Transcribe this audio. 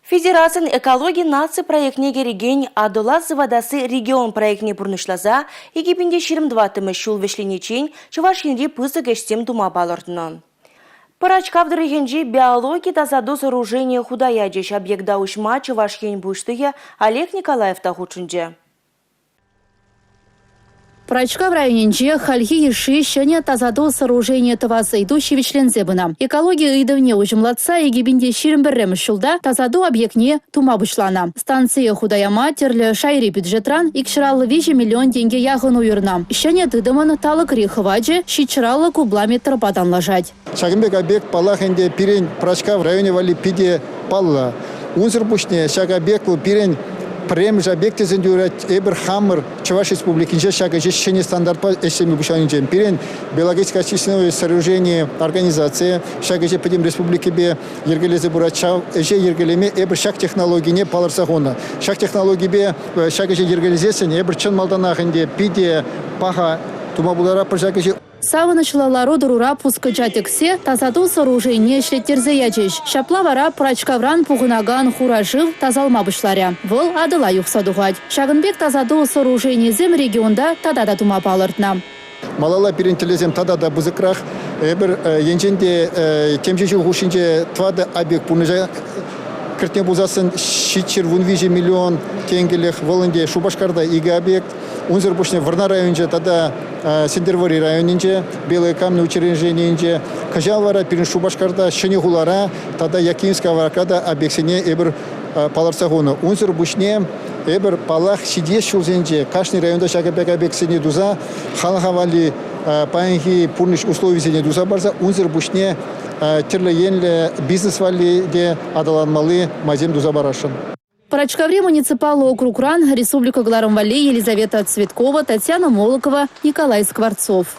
Федерация экологии нации проектне кереген Адоласы водасы регион проектне бурнышлаза, египенде 22 шул вешленечен, чувашхенде пысык эштем дума балырдыны. Парачкавды регенже биологии тазаду сооружения худаядеш объекта ушма чувашхен буштыге Олег Николаев тахучунже. Парачка в районе хальхи иши щене тазаду сооружение тавасы идущий вичлензе бына. Экология идовне ужимлатса и гибинде ширмберрем шулда тазаду объектне тума бушлана. Станция худаяма терле шайри бюджетран икшираллы 5 миллион тенге яғын уйырна. Щене тыдымын талы крихываджи щичраллы кубламетр бадан лажать. Шагымбек объект палахенде пирень парачка в районе вали пиде палла. Унзер бушне шагабеку пирень Прем же объекты зендюрать эбер хаммер Чуваш республики шага жещение стандарт по эсеми бушаничем пирен биологическое сооружение организации шага же подим республики бе ергелезе бурачав же ергелеме эбер шаг технологии не паларсагона шаг технологии бе шага же ергелезесен эбер чын малданахынде пиде паха тумабулара пожага же Савы члалару дурура пускачатексе тазаду сооружение шлеттерзеячеш. Шаплавара прачкавран пугунаган хуражив тазалма бышларя. Вол адыла юхсадугать. Шагынбек тазаду сооружение зем регионда тадада тума палыртна. Малала перентелезем тадада бузыкрах эбер енженде темжежу хушинже твада объект пунежа кертне бузасын щичер вунвижи миллион тенгелех волынде Шубашкарда иги объект. Унзер бушне Варна районже тада Сендервори районинже белые камни учреждения Кажалвара пирин Шубашкарда Шенегулара тада Якимского варкада объектсене эбер паларсагона. Унзер бушне эбер палах сидеш шулзенже Кашни районда шагабек объектсене дуза халахавали паинхи пурниш условия дуза барза унзер бушне терле бизнес вали де адаланмалы мазем дуза барашын. Парачкавре муниципальный округ РАН, Республика Гларамвали, Елизавета Цветкова, Татьяна Молокова, Николай Скворцов.